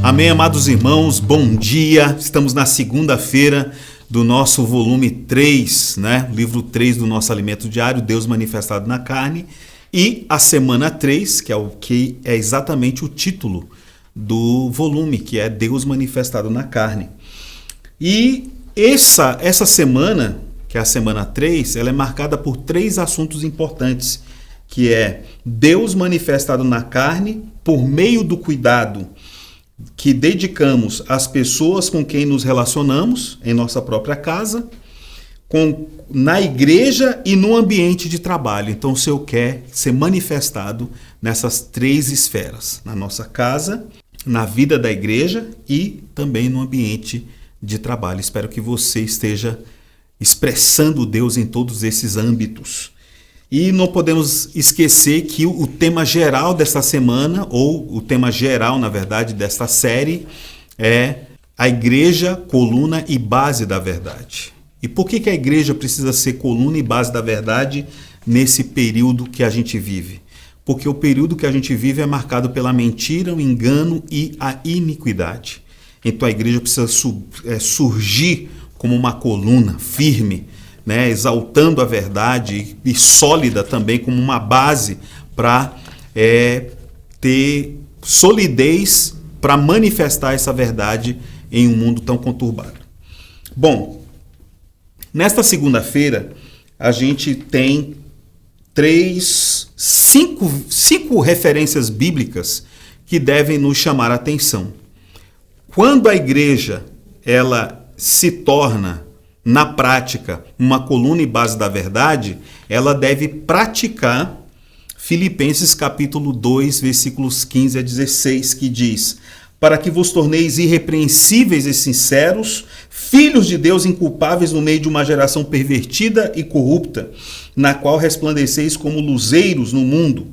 Amém, amados irmãos, bom dia. Estamos na segunda-feira do nosso volume 3, livro 3 do nosso alimento diário, Deus manifestado na carne, e a semana 3, que é exatamente o título do volume, que é Deus manifestado na carne. E essa semana, que é a semana 3, ela é marcada por 3 assuntos importantes, que é Deus manifestado na carne por meio do cuidado que dedicamos às pessoas com quem nos relacionamos em nossa própria casa, na igreja e no ambiente de trabalho. Então o Senhor quer ser manifestado nessas 3 esferas, na nossa casa, na vida da igreja e também no ambiente de trabalho. Espero que você esteja expressando Deus em todos esses âmbitos. E não podemos esquecer que o tema geral desta semana, ou o tema geral, na verdade, desta série, é a igreja, coluna e base da verdade. E por que a igreja precisa ser coluna e base da verdade nesse período que a gente vive? Porque o período que a gente vive é marcado pela mentira, o engano e a iniquidade. Então a igreja precisa surgir como uma coluna firme, exaltando a verdade e sólida também como uma base para ter solidez para manifestar essa verdade em um mundo tão conturbado. Bom, nesta segunda-feira a gente tem cinco referências bíblicas que devem nos chamar a atenção. Quando a igreja ela se torna na prática, uma coluna e base da verdade, ela deve praticar Filipenses capítulo 2, versículos 15 a 16, que diz: para que vos torneis irrepreensíveis e sinceros, filhos de Deus inculpáveis no meio de uma geração pervertida e corrupta, na qual resplandeceis como luzeiros no mundo,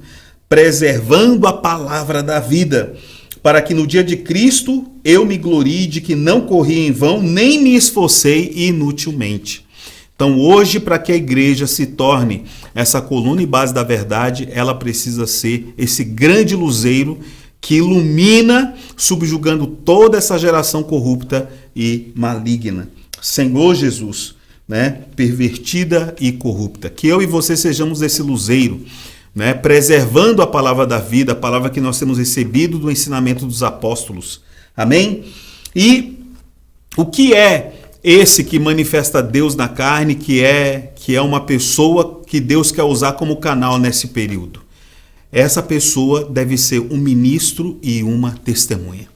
preservando a palavra da vida, para que no dia de Cristo eu me glorie de que não corri em vão, nem me esforcei inutilmente. Então hoje, para que a igreja se torne essa coluna e base da verdade, ela precisa ser esse grande luzeiro que ilumina, subjugando toda essa geração corrupta e maligna. Senhor Jesus, pervertida e corrupta. Que eu e você sejamos esse luzeiro, preservando a palavra da vida, a palavra que nós temos recebido do ensinamento dos apóstolos. Amém? E o que é esse que manifesta Deus na carne, que é uma pessoa que Deus quer usar como canal nesse período? Essa pessoa deve ser um ministro e uma testemunha.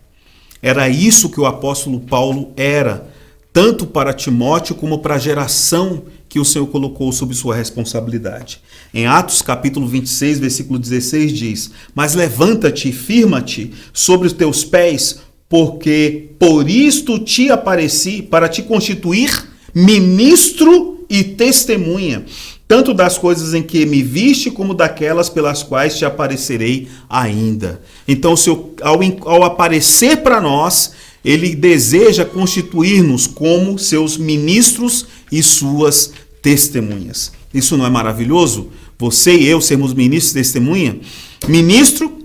Era isso que o apóstolo Paulo era, tanto para Timóteo como para a geração que o Senhor colocou sob sua responsabilidade. Em Atos capítulo 26, versículo 16 diz: mas levanta-te e firma-te sobre os teus pés, porque por isto te apareci, para te constituir ministro e testemunha, tanto das coisas em que me viste, como daquelas pelas quais te aparecerei ainda. Então, o Senhor, ao aparecer para nós, Ele deseja constituir-nos como seus ministros e suas testemunhas. Isso não é maravilhoso? Você e eu sermos ministros e testemunha? Ministro,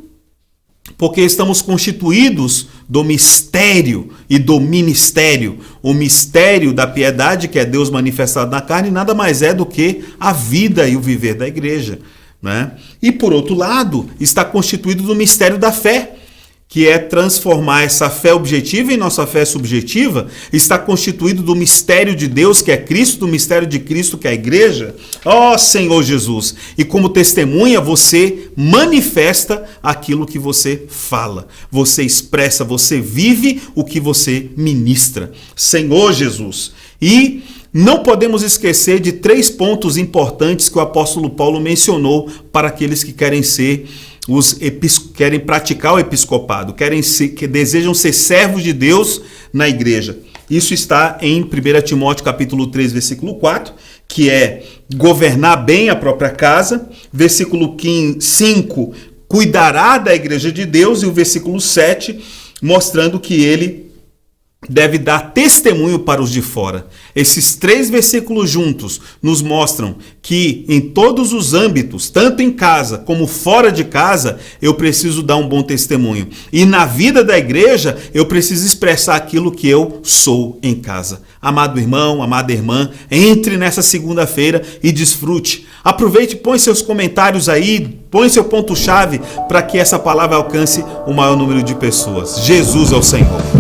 porque estamos constituídos do mistério e do ministério. O mistério da piedade, que é Deus manifestado na carne, nada mais é do que a vida e o viver da igreja. E por outro lado, está constituído do mistério da fé, que é transformar essa fé objetiva em nossa fé subjetiva. Está constituído do mistério de Deus, que é Cristo, do mistério de Cristo, que é a igreja. Ó Senhor Jesus! E como testemunha, você manifesta aquilo que você fala. Você expressa, você vive o que você ministra. Senhor Jesus! E não podemos esquecer de 3 pontos importantes que o apóstolo Paulo mencionou para aqueles que querem praticar o episcopado, que desejam ser servos de Deus na igreja. Isso está em 1 Timóteo capítulo 3, versículo 4, que é governar bem a própria casa. Versículo 5, cuidará da igreja de Deus. E o versículo 7, mostrando que ele deve dar testemunho para os de fora. Esses 3 versículos juntos nos mostram que em todos os âmbitos, tanto em casa como fora de casa, eu preciso dar um bom testemunho. E na vida da igreja, eu preciso expressar aquilo que eu sou em casa. Amado irmão, amada irmã, entre nessa segunda-feira e desfrute. Aproveite, põe seus comentários aí, põe seu ponto-chave para que essa palavra alcance o maior número de pessoas. Jesus é o Senhor.